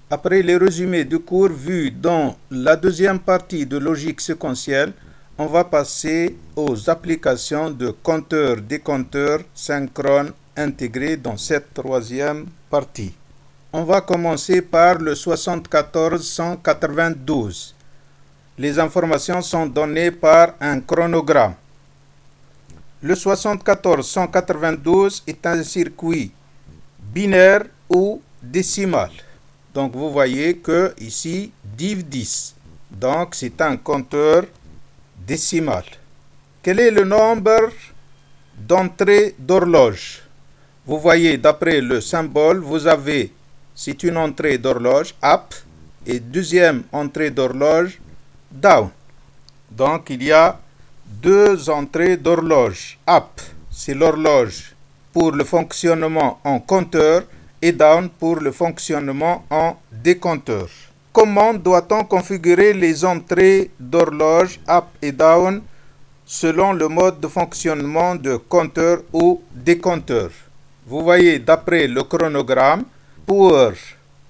Après les résumés du cours vus dans la deuxième partie de logique séquentielle, on va passer aux applications de compteur-décompteur synchrone intégrés dans cette troisième partie. On va commencer par le 74-192. Les informations sont données par un chronogramme. Le 74-192 est un circuit binaire ou décimal. Donc vous voyez que ici, div 10. Donc c'est un compteur décimal. Quel est le nombre d'entrées d'horloge? Vous voyez, d'après le symbole, vous avez, c'est une entrée d'horloge, up, et deuxième entrée d'horloge, down. Donc il y a deux entrées d'horloge. Up, c'est l'horloge pour le fonctionnement en compteur, et down pour le fonctionnement en décompteur. Comment doit-on configurer les entrées d'horloge up et down selon le mode de fonctionnement de compteur ou décompteur? Vous voyez, d'après le chronogramme, pour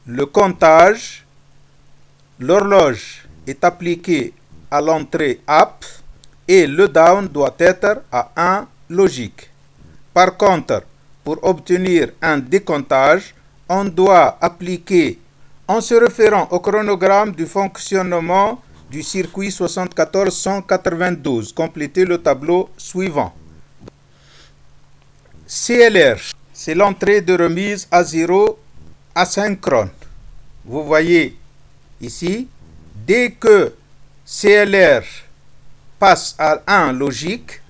le comptage, l'horloge est appliquée à l'entrée up et le down doit être à 1 logique. Par contre, pour obtenir un décomptage, on doit appliquer, en se référant au chronogramme du fonctionnement du circuit 74-192, compléter le tableau suivant. CLR, c'est l'entrée de remise à 0 asynchrone. Vous voyez ici, dès que CLR passe à 1 logique,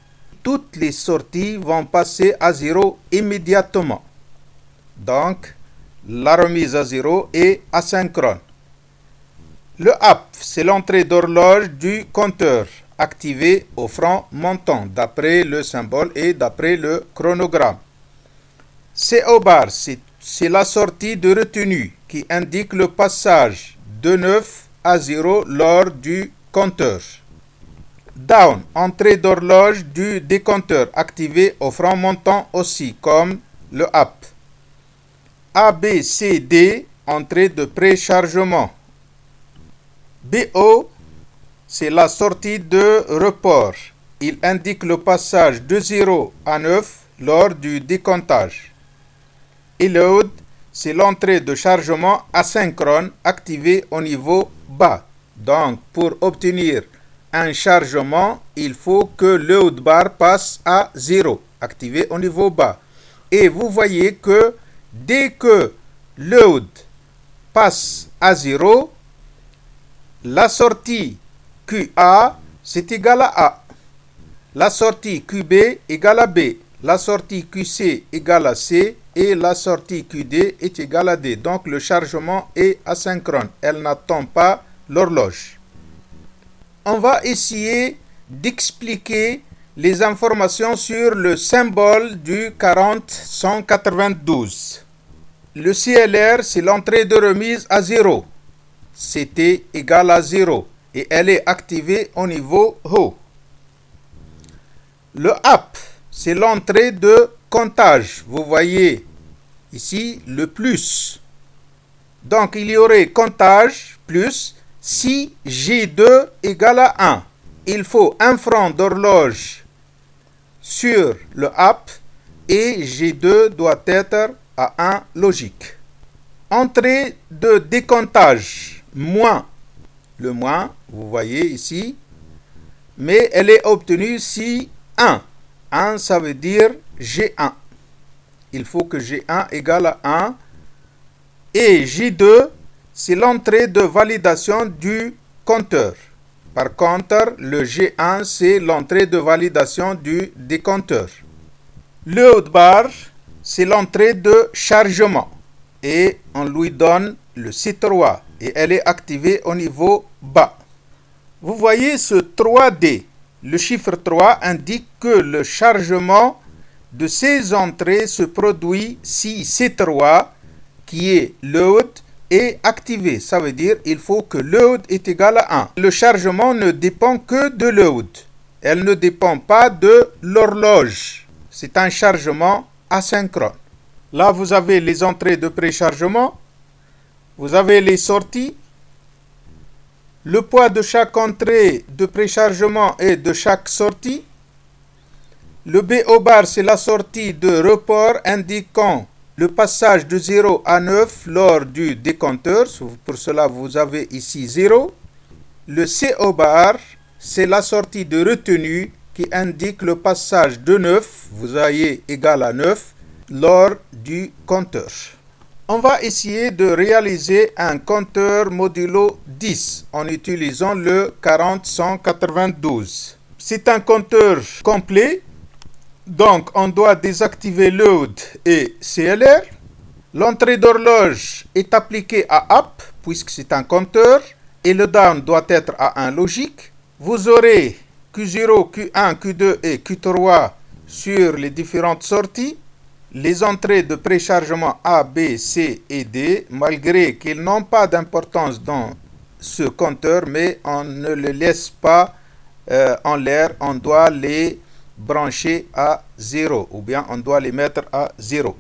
toutes les sorties vont passer à 0 immédiatement. Donc, la remise à 0 est asynchrone. Le up, c'est l'entrée d'horloge du compteur, activée au franc montant, d'après le symbole et d'après le chronogramme. CO bar, c'est la sortie de retenue qui indique le passage de 9 à 0 lors du compteur. Down, entrée d'horloge du décompteur, activé au franc montant aussi, comme le up. ABCD, entrée de préchargement. BO, c'est la sortie de report. Il indique le passage de 0 à 9 lors du décomptage. Et load, c'est l'entrée de chargement asynchrone activée au niveau bas. Donc, pour obtenir un chargement, il faut que load bar passe à 0, activé au niveau bas. Et vous voyez que dès que load passe à 0, la sortie QA, c'est égal à A. La sortie QB égale à B. La sortie QC égale à C. Et la sortie QD est égale à D. Donc le chargement est asynchrone. Elle n'attend pas l'horloge. On va essayer d'expliquer les informations sur le symbole du 40-192. Le CLR, c'est l'entrée de remise à 0. CT égale à 0 et elle est activée au niveau haut. Le up, c'est l'entrée de comptage. Vous voyez ici le plus. Donc il y aurait comptage plus si G2 égale à 1. Il faut un franc d'horloge sur le up et G2 doit être à 1 logique. Entrée de décomptage, moins. Le moins, vous voyez ici, mais elle est obtenue si 1. 1, ça veut dire G1. Il faut que G1 égale à 1. Et J2, c'est l'entrée de validation du compteur. Par contre, le G1, c'est l'entrée de validation du décompteur. Le load bar, c'est l'entrée de chargement. Et on lui donne le C3. Et elle est activée au niveau bas. Vous voyez ce 3D. Le chiffre 3 indique que le chargement de ces entrées se produit si C3, qui est load, est activé. Ça veut dire qu'il faut que load est égal à 1. Le chargement ne dépend que de load. Elle ne dépend pas de l'horloge. C'est un chargement asynchrone. Là, vous avez les entrées de préchargement. Vous avez les sorties. Le poids de chaque entrée de préchargement et de chaque sortie. Le B au bar, c'est la sortie de report indiquant le passage de 0 à 9 lors du décompteur. Pour cela, vous avez ici 0. Le C au bar, c'est la sortie de retenue qui indique le passage de 9, vous voyez, égal à 9, lors du compteur. On va essayer de réaliser un compteur modulo 10 en utilisant le 40192. C'est un compteur complet, donc on doit désactiver load et CLR. L'entrée d'horloge est appliquée à up, puisque c'est un compteur, et le down doit être à 1 logique. Vous aurez Q0, Q1, Q2 et Q3 sur les différentes sorties. Les entrées de préchargement A, B, C et D, malgré qu'ils n'ont pas d'importance dans ce compteur, mais on ne les laisse pas en l'air, on doit les brancher à 0, ou bien on doit les mettre à 0.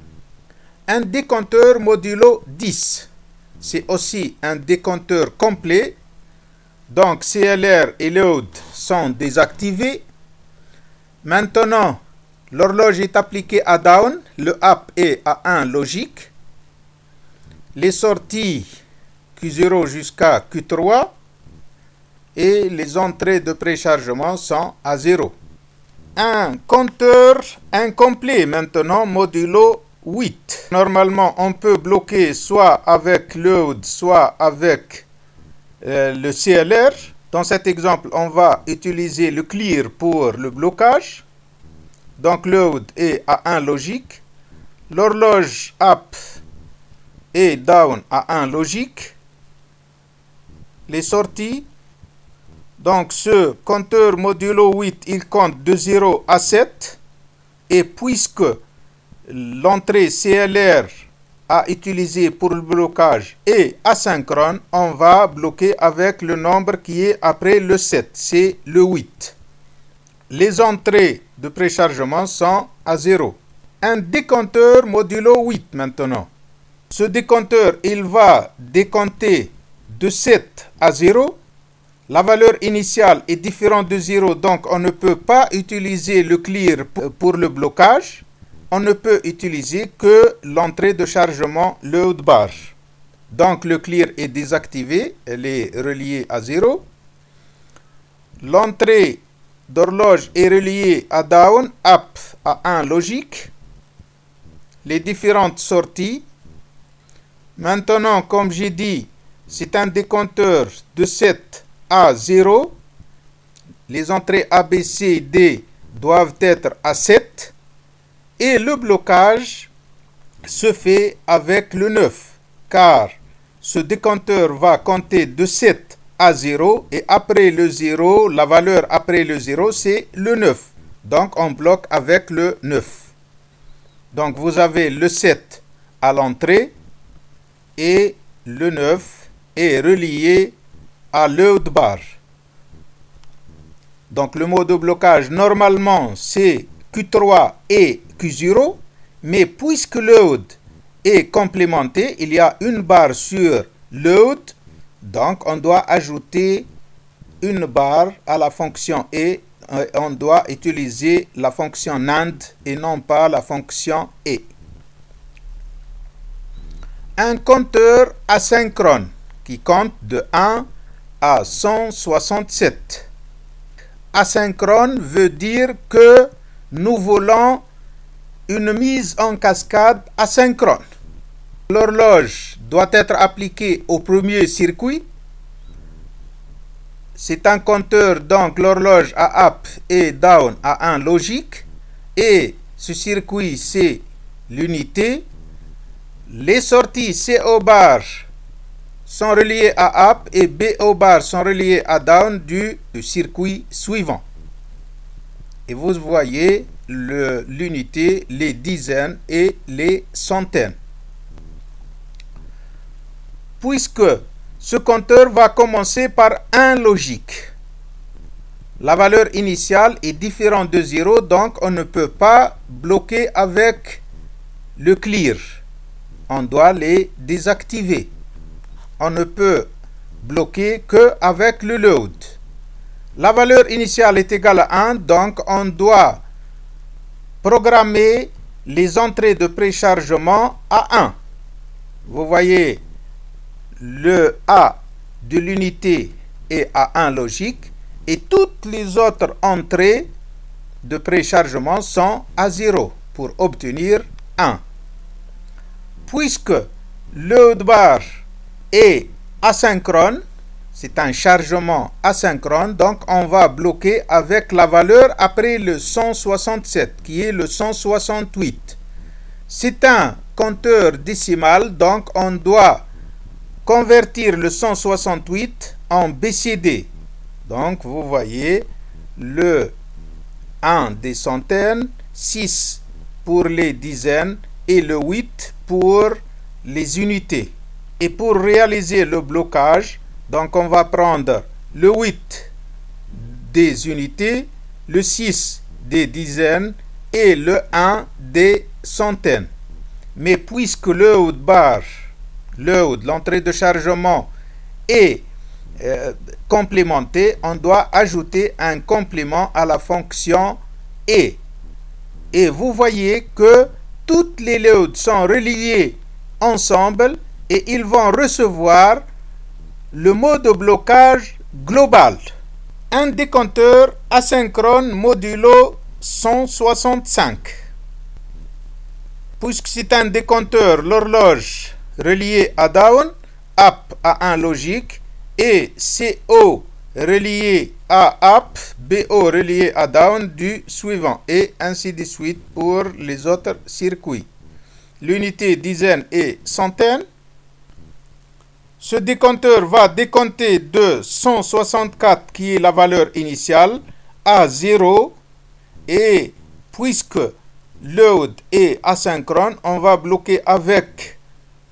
Un décompteur modulo 10, c'est aussi un décompteur complet, donc CLR et load sont désactivés. Maintenant, l'horloge est appliquée à down, le up est à 1 logique. Les sorties Q0 jusqu'à Q3 et les entrées de préchargement sont à 0. Un compteur incomplet maintenant, modulo 8. Normalement, on peut bloquer soit avec load, soit avec le CLR. Dans cet exemple, on va utiliser le clear pour le blocage. Donc, load est à 1 logique. L'horloge up et down à 1 logique. Les sorties. Donc, ce compteur modulo 8, il compte de 0 à 7. Et puisque l'entrée CLR à utiliser pour le blocage est asynchrone, on va bloquer avec le nombre qui est après le 7, c'est le 8. Les entrées de préchargement sont à 0. Un décompteur modulo 8 maintenant. Ce décompteur, il va décompter de 7 à 0. La valeur initiale est différente de 0, donc on ne peut pas utiliser le clear pour le blocage. On ne peut utiliser que l'entrée de chargement load bar. Donc le clear est désactivé, elle est reliée à 0. L'entrée d'horloge est reliée à down, up à 1 logique. Les différentes sorties. Maintenant, comme j'ai dit, c'est un décompteur de 7 à 0. Les entrées A, B, C, D doivent être à 7. Et le blocage se fait avec le 9, car ce décompteur va compter de 7 à 0, et après le 0, la valeur après le 0, c'est le 9. Donc, on bloque avec le 9. Donc, vous avez le 7 à l'entrée, et le 9 est relié à load bar. Donc, le mode de blocage, normalement, c'est Q3 et Q0, mais puisque load est complémenté, il y a une barre sur load, donc on doit ajouter une barre à la fonction et on doit utiliser la fonction NAND et non pas la fonction et. Un compteur asynchrone qui compte de 1 à 167. Asynchrone veut dire que nous voulons une mise en cascade asynchrone. L'horloge doit être appliquée au premier circuit. C'est un compteur, donc l'horloge à up et down à 1 logique. Et ce circuit, c'est l'unité. Les sorties C au bar sont reliées à up et B au bar sont reliées à down du circuit suivant. Et vous voyez l'unité, les dizaines et les centaines. Puisque ce compteur va commencer par 1 logique, la valeur initiale est différente de 0, donc on ne peut pas bloquer avec le clear. On doit les désactiver. on ne peut bloquer qu'avec le load. La valeur initiale est égale à 1, donc on doit programmer les entrées de préchargement à 1. Vous voyez, le A de l'unité est à 1 logique et toutes les autres entrées de préchargement sont à 0 pour obtenir 1. Puisque le load bar est asynchrone, c'est un chargement asynchrone, donc on va bloquer avec la valeur après le 167 qui est le 168. C'est un compteur décimal, donc on doit convertir le 168 en BCD. Donc vous voyez le 1 des centaines, 6 pour les dizaines et le 8 pour les unités. Et pour réaliser le blocage, donc on va prendre le 8 des unités, le 6 des dizaines et le 1 des centaines. Mais puisque le load bar, l'entrée de chargement est complémentée, on doit ajouter un complément à la fonction et. Et vous voyez que toutes les loads sont reliés ensemble et ils vont recevoir le mot de blocage global. Un décompteur asynchrone modulo 165. Puisque c'est un décompteur, l'horloge reliée à down, up à 1 logique, et CO relié à up, BO relié à down du suivant, et ainsi de suite pour les autres circuits. L'unité dizaine et centaine. Ce décompteur va décompter de 164, qui est la valeur initiale, à 0, et puisque load est asynchrone, on va bloquer avec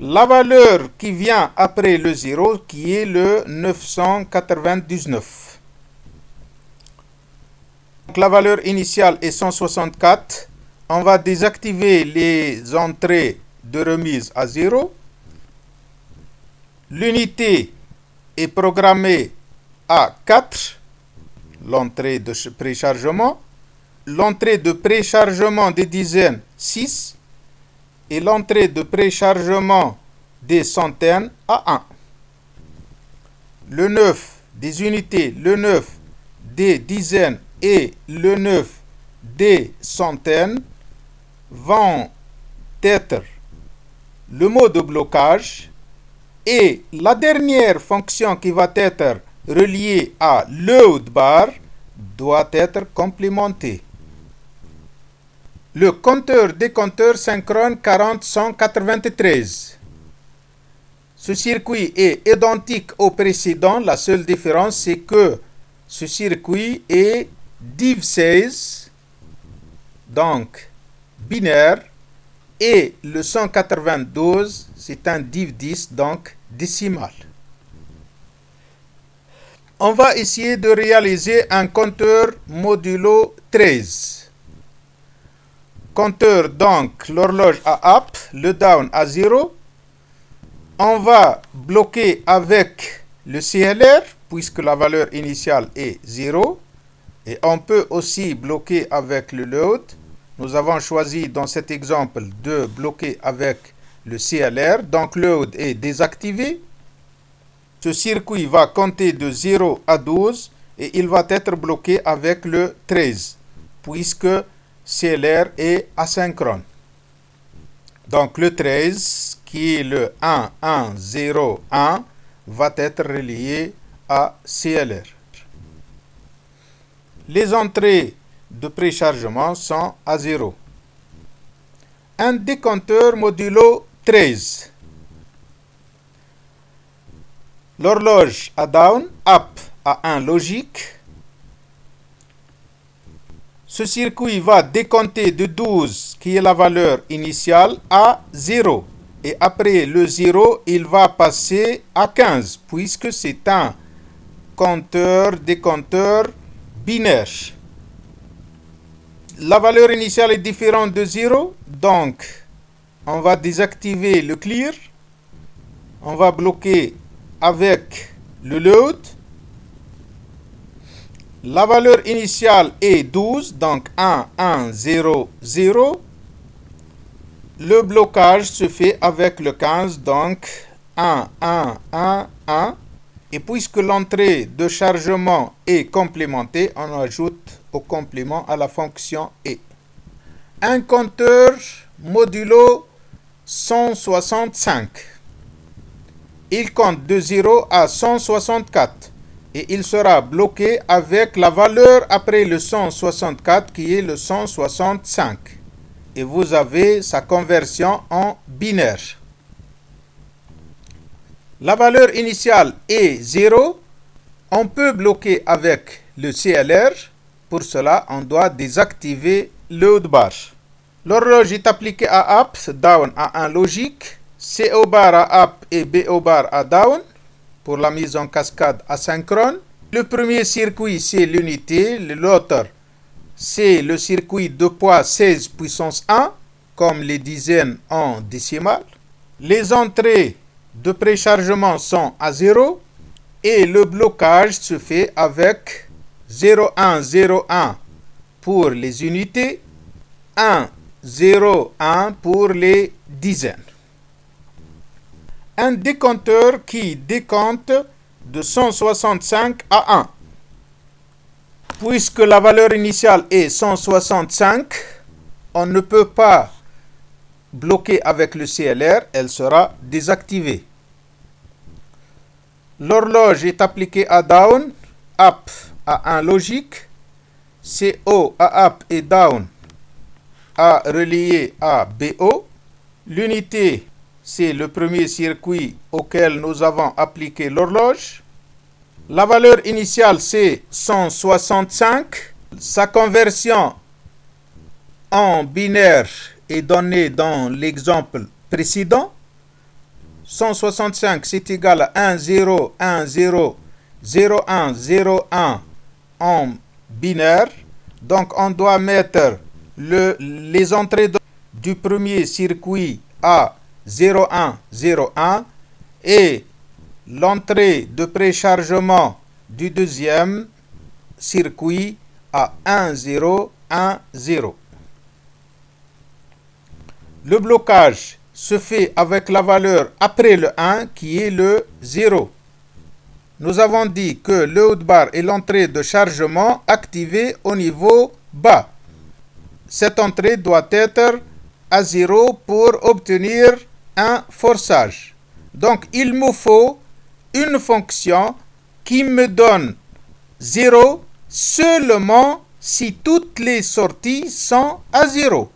la valeur qui vient après le 0, qui est le 999. Donc la valeur initiale est 164. On va désactiver les entrées de remise à 0. L'unité est programmée à 4, l'entrée de préchargement. L'entrée de préchargement des dizaines, 6. Et l'entrée de préchargement des centaines à 1. Le 9 des unités, le 9 des dizaines et le 9 des centaines vont être le mot de blocage et la dernière fonction qui va être reliée à load bar doit être complémentée. Le compteur-décompteur synchrone 40193. Ce circuit est identique au précédent. La seule différence, c'est que ce circuit est div16, donc binaire, et le 192, c'est un div10, donc décimal. On va essayer de réaliser un compteur modulo 13. Compteur, donc, l'horloge à up, le down à 0. On va bloquer avec le CLR, puisque la valeur initiale est 0. Et on peut aussi bloquer avec le load. Nous avons choisi dans cet exemple de bloquer avec le CLR. Donc, load est désactivé. Ce circuit va compter de 0 à 12 et il va être bloqué avec le 13, puisque CLR est asynchrone. Donc le 13, qui est le 1, 1, 0, 1, va être relié à CLR. Les entrées de préchargement sont à 0. Un décompteur modulo 13. L'horloge à down, up à 1 logique. Ce circuit va décompter de 12, qui est la valeur initiale, à 0. Et après le 0, il va passer à 15, puisque c'est un compteur-décompteur binaire. La valeur initiale est différente de 0, donc on va désactiver le clear. On va bloquer avec le load. La valeur initiale est 12, donc 1, 1, 0, 0. Le blocage se fait avec le 15, donc 1, 1, 1, 1. Et puisque l'entrée de chargement est complémentée, on ajoute au complément à la fonction et. Un compteur modulo 165. Il compte de 0 à 164 et il sera bloqué avec la valeur après le 164 qui est le 165. Et vous avez sa conversion en binaire. La valeur initiale est 0. On peut bloquer avec le CLR. Pour cela, on doit désactiver le load bar. L'horloge est appliquée à up, down à 1 logique, CO bar à up et BO bar à down pour la mise en cascade asynchrone. Le premier circuit, c'est l'unité, l'autre, c'est le circuit de poids 16 puissance 1, comme les dizaines en décimale. Les entrées de préchargement sont à 0 et le blocage se fait avec 0,1,0,1 pour les unités, 1,0,1 pour les dizaines. Un décompteur qui décompte de 165 à 1. Puisque la valeur initiale est 165, on ne peut pas bloquer avec le CLR, elle sera désactivée. L'horloge est appliquée à down, up à 1 logique, CO à up et down à relié à BO. L'unité, c'est le premier circuit auquel nous avons appliqué l'horloge. La valeur initiale, c'est 165. Sa conversion en binaire est donnée dans l'exemple précédent. 165, c'est égal à 1, 0, 1, 0, 0, 1, 0, 1 en binaire. Donc, on doit mettre les entrées du premier circuit à 0, 1, 0, 1 et l'entrée de préchargement du deuxième circuit à 1, 0, 1, 0. Le blocage se fait avec la valeur après le 1 qui est le 0. Nous avons dit que le load bar est l'entrée de chargement activée au niveau bas. Cette entrée doit être à 0 pour obtenir un forçage. Donc, il me faut une fonction qui me donne 0 seulement si toutes les sorties sont à 0.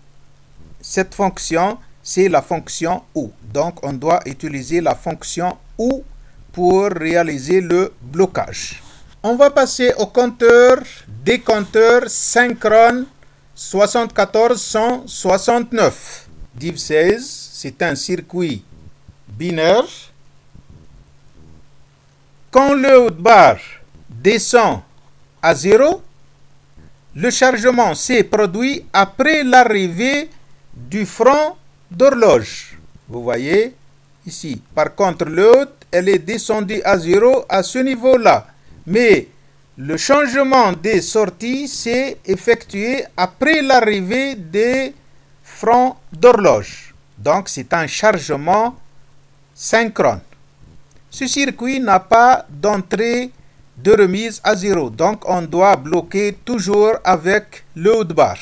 Cette fonction, c'est la fonction OU. Donc, on doit utiliser la fonction OU pour réaliser le blocage. On va passer au compteur, décompteur synchrone 74-169. Div16, c'est un circuit binaire. Quand le load bar descend à 0, le chargement s'est produit après l'arrivée du front d'horloge. Vous voyez ici. Par contre, l'autre, elle est descendue à 0 à ce niveau-là. Mais le changement des sorties s'est effectué après l'arrivée des fronts d'horloge. Donc, c'est un chargement synchrone. Ce circuit n'a pas d'entrée de remise à 0. Donc, on doit bloquer toujours avec le load bar.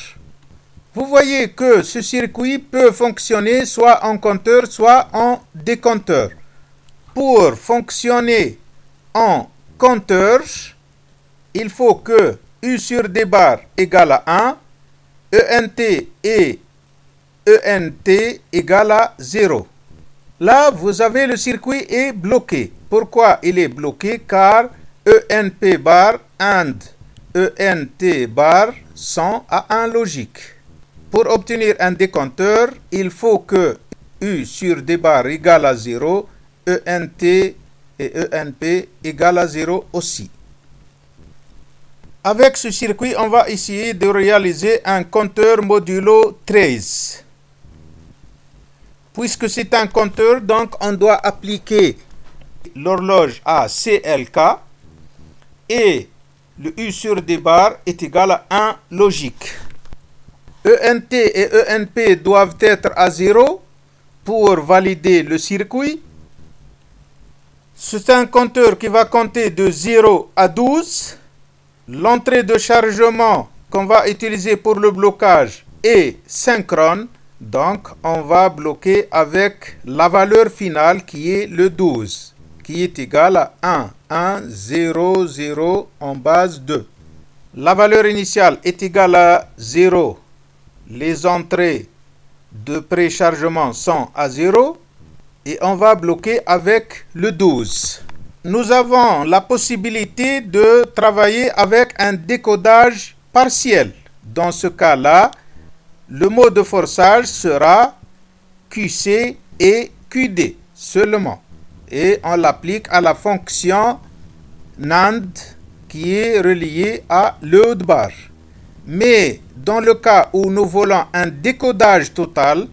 Vous voyez que ce circuit peut fonctionner soit en compteur, soit en décompteur. Pour fonctionner en compteur, il faut que U sur D bar égale à 1, ENT et ENT égale à 0. Là, vous avez le circuit est bloqué. Pourquoi il est bloqué? Car ENP bar and ENT bar sont à 1 logique. Pour obtenir un décompteur, il faut que U sur D bar égale à 0, ENT et ENP égale à 0 aussi. Avec ce circuit, on va essayer de réaliser un compteur modulo 13. Puisque c'est un compteur, donc on doit appliquer l'horloge à CLK et le U sur D bar est égal à 1 logique. ENT et ENP doivent être à 0 pour valider le circuit. C'est un compteur qui va compter de 0 à 12. L'entrée de chargement qu'on va utiliser pour le blocage est synchrone. Donc, on va bloquer avec la valeur finale qui est le 12, qui est égal à 1, 1, 0, 0 en base 2. La valeur initiale est égale à 0. Les entrées de préchargement sont à 0 et on va bloquer avec le 12. Nous avons la possibilité de travailler avec un décodage partiel. Dans ce cas-là, le mot de forçage sera QC et QD seulement. Et on l'applique à la fonction NAND qui est reliée à load bar. Mais dans le cas où nous voulons un décodage total,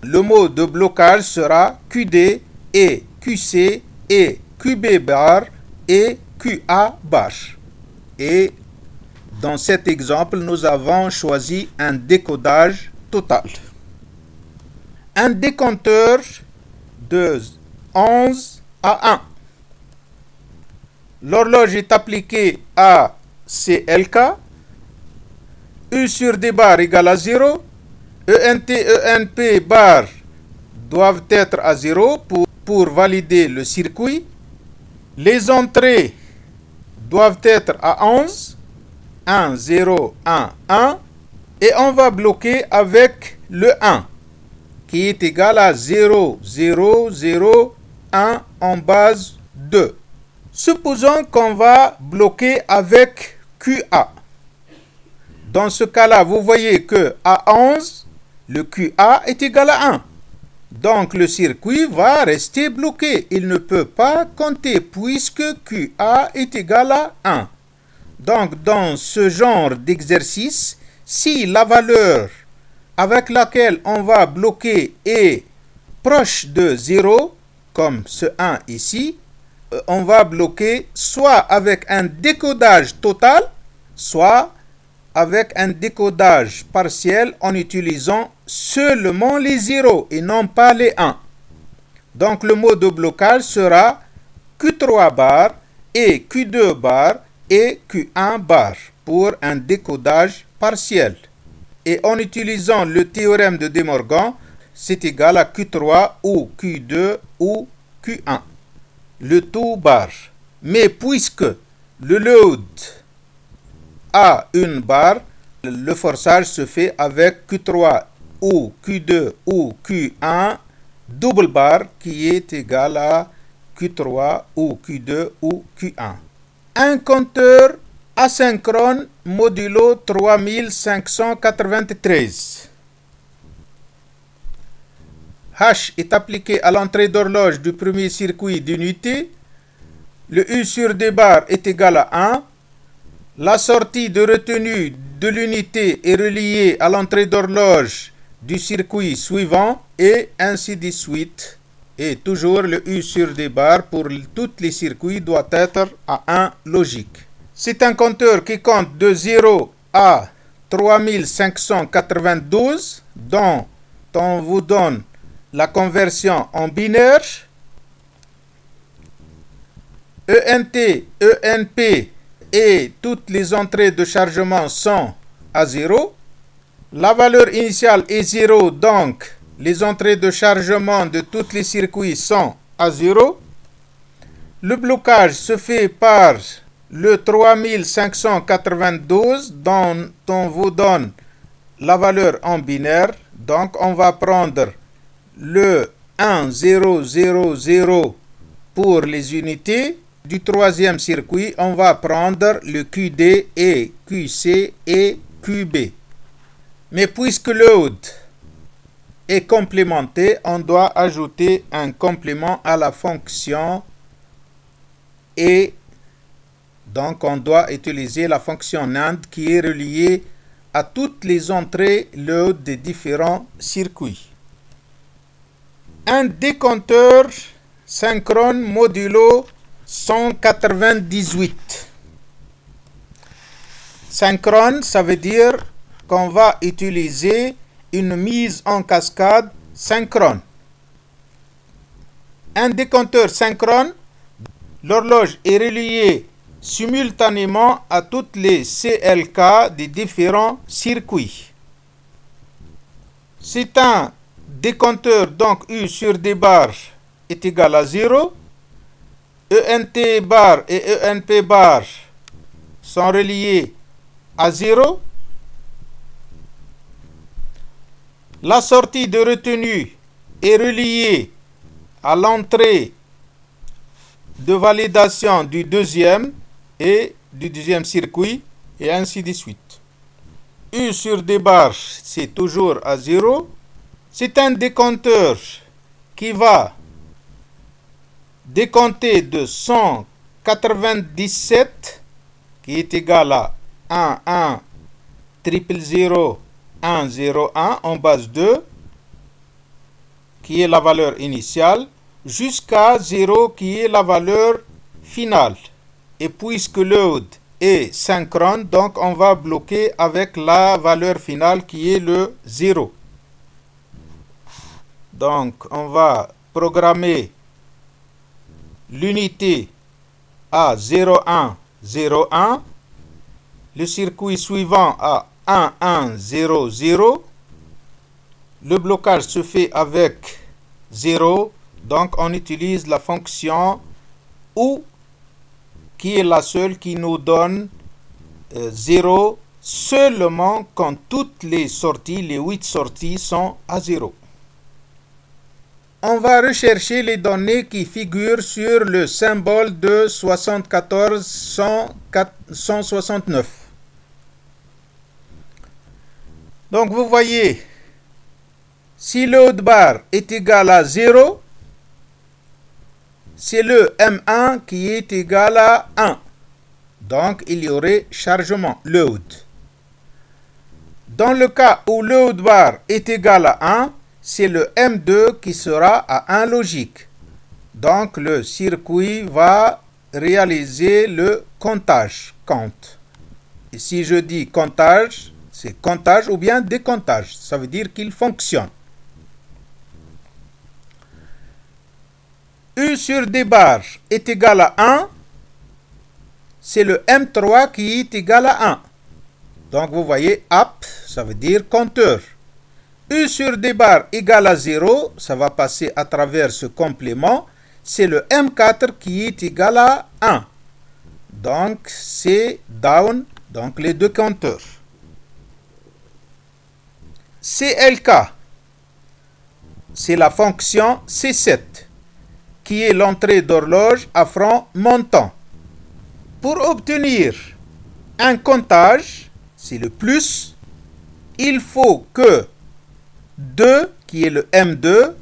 le mot de blocage sera QD et QC et QB bar et QA bar. Et dans cet exemple, nous avons choisi un décodage total. Un décompteur de 11 à 1. L'horloge est appliquée à CLK. U sur D bar égale à 0. ENT, ENP bar doivent être à 0 pour valider le circuit. Les entrées doivent être à 11. 1, 0, 1, 1. Et on va bloquer avec le 1, qui est égal à 0, 0, 0, 1 en base 2. Supposons qu'on va bloquer avec QA. Dans ce cas-là, vous voyez que à 11, le QA est égal à 1. Donc le circuit va rester bloqué. Il ne peut pas compter puisque QA est égal à 1. Donc dans ce genre d'exercice, si la valeur avec laquelle on va bloquer est proche de 0, comme ce 1 ici, on va bloquer soit avec un décodage total, soit avec un décodage partiel en utilisant seulement les 0 et non pas les 1. Donc le mot de blocage sera Q3 bar et Q2 bar et Q1 bar pour un décodage partiel. Et en utilisant le théorème de De Morgan, c'est égal à Q3 ou Q2 ou Q1. Le tout bar. Mais puisque le load a une barre, le forçage se fait avec Q3 ou Q2 ou Q1 double bar qui est égal à Q3 ou Q2 ou Q1. Un compteur asynchrone modulo 3593. H est appliqué à l'entrée d'horloge du premier circuit d'unité. Le U sur D bar est égal à 1. La sortie de retenue de l'unité est reliée à l'entrée d'horloge du circuit suivant et ainsi de suite. Et toujours le U sur D bar pour tous les circuits doit être à 1 logique. C'est un compteur qui compte de 0 à 3592 dont on vous donne la conversion en binaire. ENT, ENP et toutes les entrées de chargement sont à 0. La valeur initiale est 0, donc les entrées de chargement de tous les circuits sont à 0. Le blocage se fait par le 3592 dont on vous donne la valeur en binaire. Donc on va prendre le 1, 0, 0, 0 pour les unités. Du troisième circuit, on va prendre le QD et QC et QB. Mais puisque load est complémenté, on doit ajouter un complément à la fonction et donc on doit utiliser la fonction NAND qui est reliée à toutes les entrées load des différents circuits. Un décompteur synchrone modulo 198. Synchrone, ça veut dire qu'on va utiliser une mise en cascade synchrone. Un décompteur synchrone, l'horloge est reliée simultanément à toutes les CLK des différents circuits. C'est un décompteur, donc U sur D bar est égal à 0. ENT bar et ENP bar sont reliés à 0. La sortie de retenue est reliée à l'entrée de validation du deuxième circuit, et ainsi de suite. U sur D bar, c'est toujours à 0. C'est un décompteur qui va décompter de 197, qui est égal à 1, 1, 000, 1, 0, 1 en base 2, qui est la valeur initiale, jusqu'à 0 qui est la valeur finale. Et puisque load est synchrone, donc on va bloquer avec la valeur finale qui est le 0. Donc on va programmer l'unité à 01, 01, le circuit suivant à 1, 1, 0, 0. Le blocage se fait avec 0, donc on utilise la fonction OU qui est la seule qui nous donne 0 seulement quand toutes les sorties, les 8 sorties sont à 0. On va rechercher les données qui figurent sur le symbole de 74169. Donc vous voyez, si load bar est égal à 0, c'est le M1 qui est égal à 1. Donc, il y aurait chargement, load. Dans le cas où load bar est égal à 1, c'est le M2 qui sera à 1 logique. Donc, le circuit va réaliser le comptage, count. Et si je dis comptage, c'est comptage ou bien décomptage. Ça veut dire qu'il fonctionne. U sur D bar est égal à 1, c'est le M3 qui est égal à 1. Donc vous voyez, up, ça veut dire compteur. U sur D bar égale à 0, ça va passer à travers ce complément, c'est le M4 qui est égal à 1. Donc c'est down, donc les deux compteurs. CLK, c'est la fonction C7. Qui est l'entrée d'horloge à franc montant. Pour obtenir un comptage, c'est le plus, il faut que 2, qui est le M2,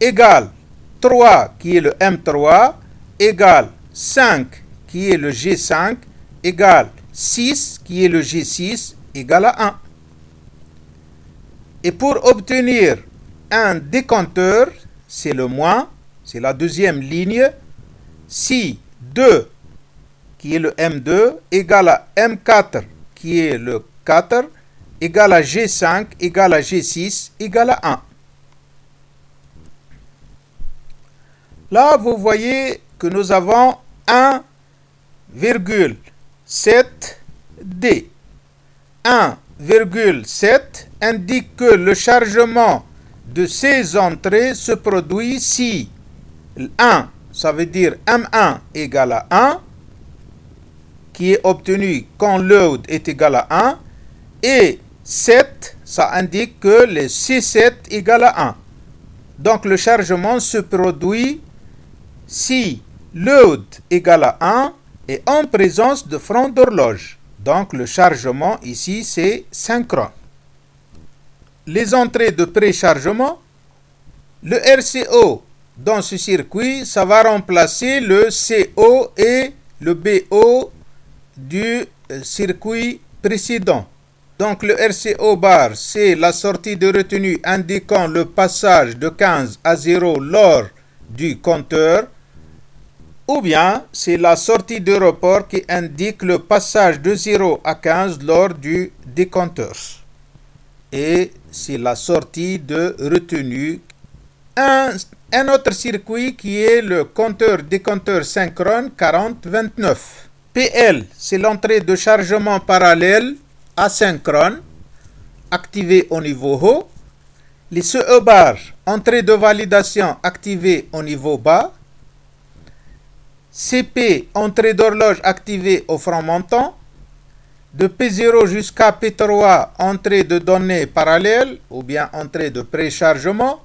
égale 3, qui est le M3, égale 5, qui est le G5, égale 6, qui est le G6, égale à 1. Et pour obtenir un décompteur, c'est le moins, c'est la deuxième ligne. Si 2, qui est le M2, égale à M4, qui est le 4, égale à G5, égale à G6, égale à 1. Là, vous voyez que nous avons 1,7D. 1,7 indique que le chargement de ces entrées se produit si 1, ça veut dire M1 égale à 1, qui est obtenu quand load est égal à 1, et 7, ça indique que le C7 égale à 1. Donc le chargement se produit si load égale à 1 et en présence de franc d'horloge. Donc le chargement ici c'est synchrone. Les entrées de préchargement, le RCO dans ce circuit, ça va remplacer le CO et le BO du circuit précédent. Donc le RCO bar, c'est la sortie de retenue indiquant le passage de 15 à 0 lors du compteur, ou bien c'est la sortie de report qui indique le passage de 0 à 15 lors du décompteur. Et c'est la sortie de retenue. Un autre circuit qui est le compteur-décompteur synchrone 4029. PL, c'est l'entrée de chargement parallèle asynchrone, activée au niveau haut. Les CE bar, entrée de validation activée au niveau bas. CP, entrée d'horloge activée au front montant. De P0 jusqu'à P3, entrée de données parallèles ou bien entrée de préchargement.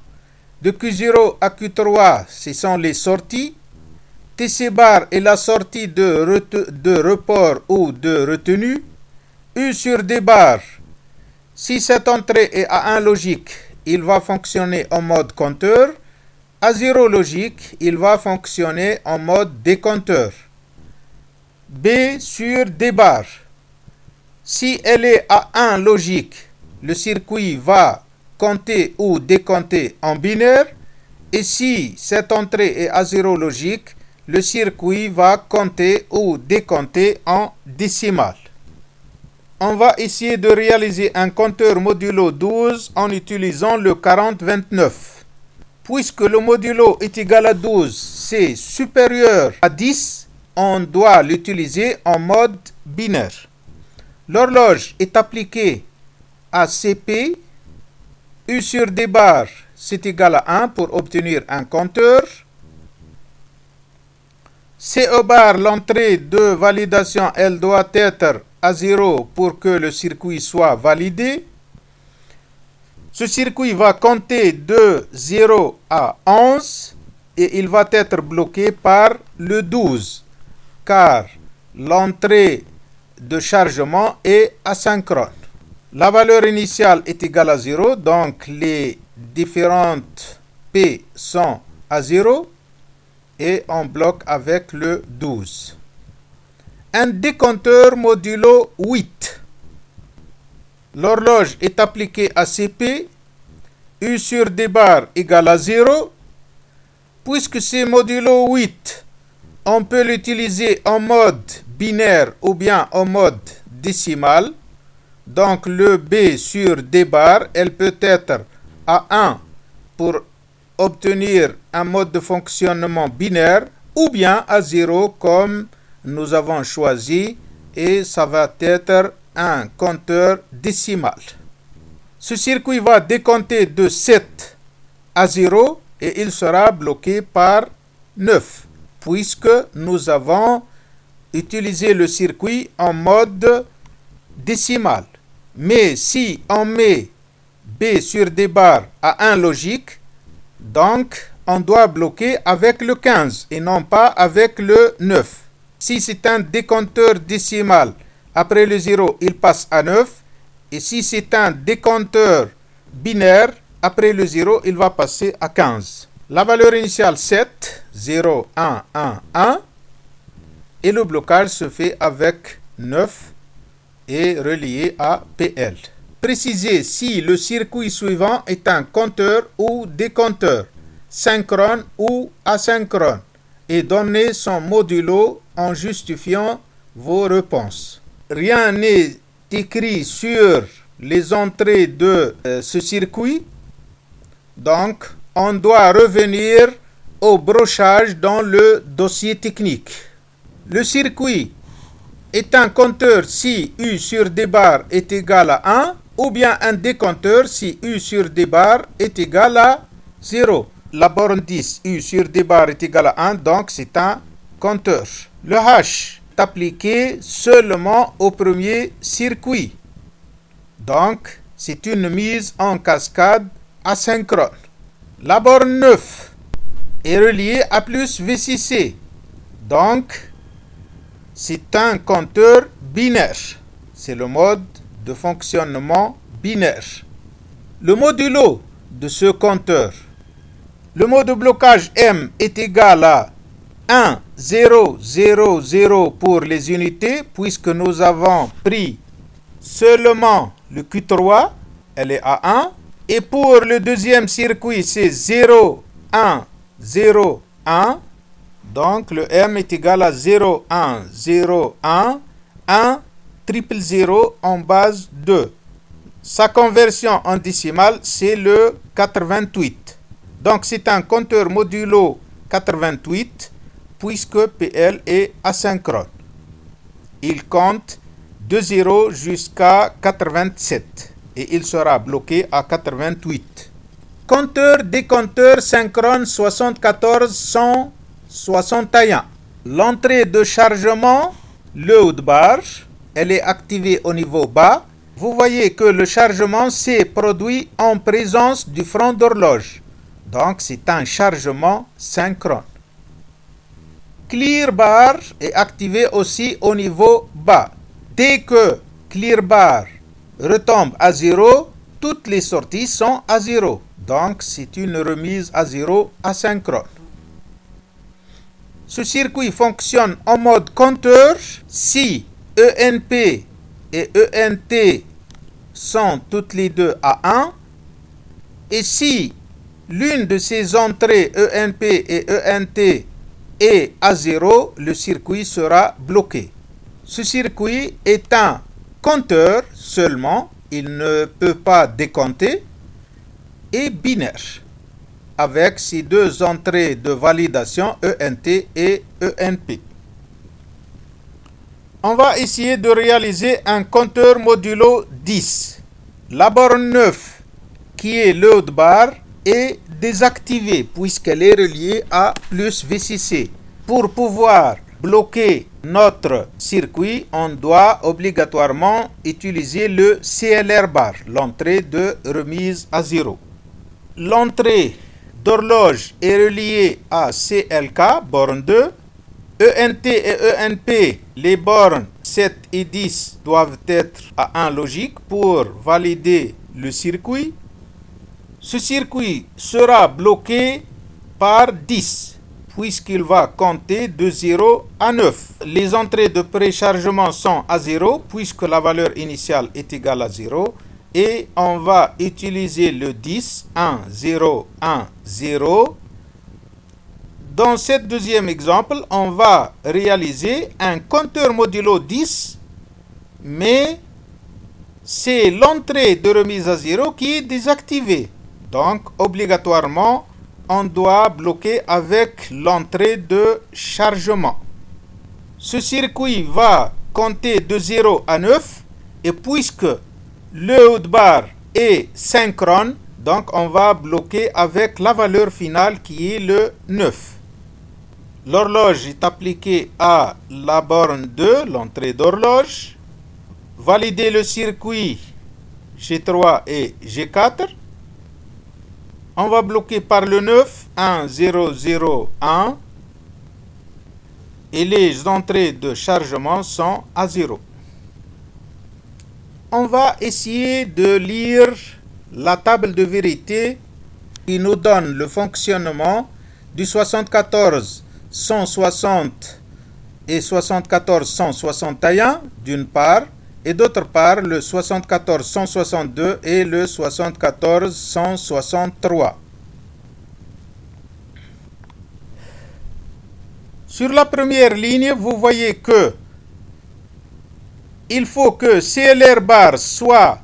De Q0 à Q3, ce sont les sorties. TC bar est la sortie de report ou de retenue. U sur D bar, si cette entrée est à 1 logique, il va fonctionner en mode compteur. À 0 logique, il va fonctionner en mode décompteur. B sur D bar, si elle est à 1 logique, le circuit va compter ou décompter en binaire. Et si cette entrée est à 0 logique, le circuit va compter ou décompter en décimal. On va essayer de réaliser un compteur modulo 12 en utilisant le 4029. Puisque le modulo est égal à 12, c'est supérieur à 10, on doit l'utiliser en mode binaire. L'horloge est appliquée à CP. U sur D bar, c'est égal à 1 pour obtenir un compteur. CE bar, l'entrée de validation, elle doit être à 0 pour que le circuit soit validé. Ce circuit va compter de 0 à 11 et il va être bloqué par le 12 car l'entrée de chargement est asynchrone. La valeur initiale est égale à 0, donc les différentes P sont à 0 et on bloque avec le 12. Un décompteur modulo 8. L'horloge est appliquée à CP. U sur D bar égale à 0. Puisque c'est modulo 8, on peut l'utiliser en mode binaire ou bien en mode décimal. Donc le B sur D bar, elle peut être à 1 pour obtenir un mode de fonctionnement binaire ou bien à 0 comme nous avons choisi et ça va être un compteur décimal. Ce circuit va décompter de 7 à 0 et il sera bloqué par 9 puisque nous avons utilisé le circuit en mode décimal. Mais si on met B sur D bar à 1 logique, donc on doit bloquer avec le 15 et non pas avec le 9. Si c'est un décompteur décimal, après le 0, il passe à 9. Et si c'est un décompteur binaire, après le 0, il va passer à 15. La valeur initiale 7, 0, 1, 1, 1. Et le blocage se fait avec 9 et relié à PL. Précisez si le circuit suivant est un compteur ou décompteur, synchrone ou asynchrone, et donnez son modulo en justifiant vos réponses. Rien n'est écrit sur les entrées de ce circuit, donc on doit revenir au brochage dans le dossier technique. Le circuit est un compteur si U sur D bar est égal à 1 ou bien un décompteur si U sur D bar est égal à 0. La borne 10 U sur D bar est égal à 1, donc c'est un compteur. Le hash est appliqué seulement au premier circuit. Donc, c'est une mise en cascade asynchrone. La borne 9 est reliée à plus V6C. Donc, c'est un compteur binaire. C'est le mode de fonctionnement binaire. Le modulo de ce compteur. Le mode de blocage M est égal à 1, 0, 0, 0 pour les unités, puisque nous avons pris seulement le Q3, elle est à 1. Et pour le deuxième circuit, c'est 0, 1, 0, 1. Donc, le M est égal à 0, 1, 0, 1, 1, triple 0 en base 2. Sa conversion en décimale, c'est le 88. Donc, c'est un compteur modulo 88 puisque PL est asynchrone. Il compte de 0 jusqu'à 87 et il sera bloqué à 88. Compteur-décompteur synchrone 74 161. L'entrée de chargement, le haut de barre, elle est activée au niveau bas. Vous voyez que le chargement s'est produit en présence du front d'horloge. Donc, c'est un chargement synchrone. Clear bar est activé aussi au niveau bas. Dès que clear bar retombe à 0, toutes les sorties sont à 0. Donc, c'est une remise à 0 asynchrone. Ce circuit fonctionne en mode compteur si ENP et ENT sont toutes les deux à 1 et si l'une de ces entrées ENP et ENT est à 0, le circuit sera bloqué. Ce circuit est un compteur seulement, il ne peut pas décompter, et binaire, avec ces deux entrées de validation ENT et ENP. On va essayer de réaliser un compteur modulo 10. La borne 9, qui est le haut de barre, est désactivée puisqu'elle est reliée à plus VCC. Pour pouvoir bloquer notre circuit, on doit obligatoirement utiliser le CLR bar, l'entrée de remise à 0. L'entrée d'horloge est reliée à CLK, borne 2. ENT et ENP, les bornes 7 et 10 doivent être à 1 logique pour valider le circuit. Ce circuit sera bloqué par 10 puisqu'il va compter de 0 à 9. Les entrées de préchargement sont à 0 puisque la valeur initiale est égale à 0 et on va utiliser le 10, 1, 0, 1, 0. Dans ce deuxième exemple, on va réaliser un compteur modulo 10, mais c'est l'entrée de remise à 0 qui est désactivée. Donc, obligatoirement, on doit bloquer avec l'entrée de chargement. Ce circuit va compter de 0 à 9, et puisque le haut de barre est synchrone, donc on va bloquer avec la valeur finale qui est le 9. L'horloge est appliquée à la borne 2, l'entrée d'horloge. Valider le circuit G3 et G4. On va bloquer par le 9, 1, 0, 0, 1. Et les entrées de chargement sont à 0. On va essayer de lire la table de vérité qui nous donne le fonctionnement du 74 160 et 74 161 d'une part, et d'autre part le 74 162 et le 74 163. Sur la première ligne, vous voyez que il faut que CLR bar soit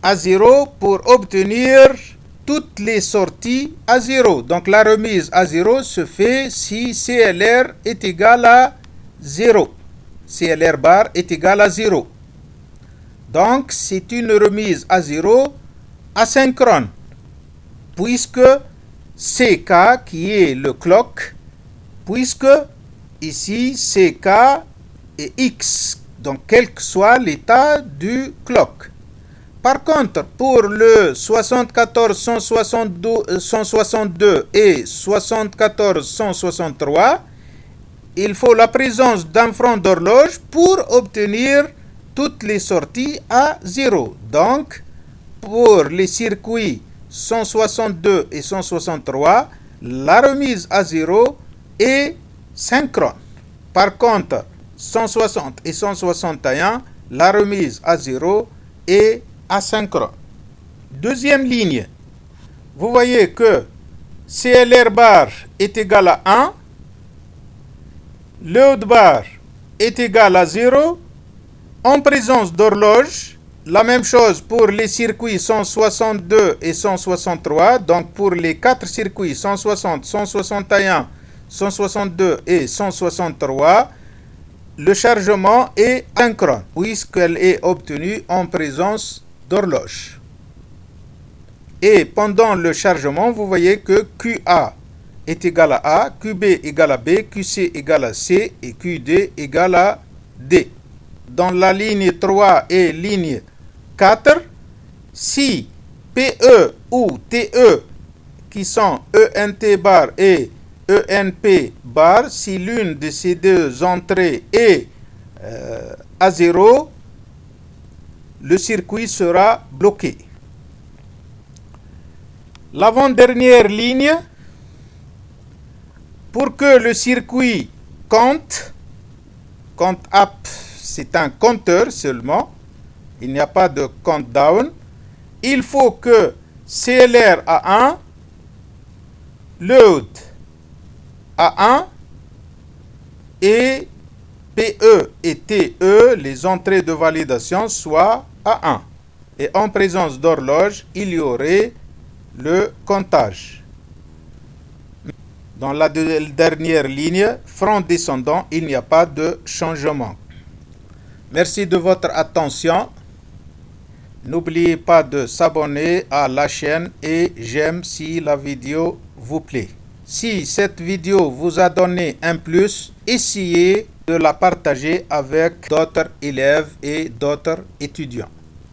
à 0 pour obtenir toutes les sorties à 0. Donc la remise à 0 se fait si CLR est égal à 0. CLR bar est égal à 0. Donc c'est une remise à 0 asynchrone, puisque CK qui est le clock, puisque ici CK est X, donc quel que soit l'état du clock. Par contre, pour le 74 162 et 74 163, il faut la présence d'un front d'horloge pour obtenir toutes les sorties à 0. Donc, pour les circuits 162 et 163, la remise à 0 est synchrone. Par contre, 160 et 161, la remise à 0 est asynchrone. Deuxième ligne, vous voyez que CLR bar est égal à 1, load bar est égal à 0, en présence d'horloge. La même chose pour les circuits 162 et 163. Donc pour les 4 circuits 160, 161, 162 et 163, le chargement est asynchrone puisqu'elle est obtenue en présence d'horloge. Et pendant le chargement, vous voyez que QA est égal à A, QB égale à B, QC égale à C et QD égale à D. Dans la ligne 3 et ligne 4, si PE ou TE, qui sont ENT bar et ENP bar, si l'une de ces deux entrées est à 0, le circuit sera bloqué. L'avant-dernière ligne, pour que le circuit compte up, c'est un compteur seulement, il n'y a pas de countdown, il faut que CLR à 1, load à 1 et PE et TE, les entrées de validation, soient à 1. Et en présence d'horloge, il y aurait le comptage. Dans la dernière ligne, front descendant, il n'y a pas de changement. Merci de votre attention. N'oubliez pas de s'abonner à la chaîne et j'aime si la vidéo vous plaît. Si cette vidéo vous a donné un plus, essayez de la partager avec d'autres élèves et d'autres étudiants.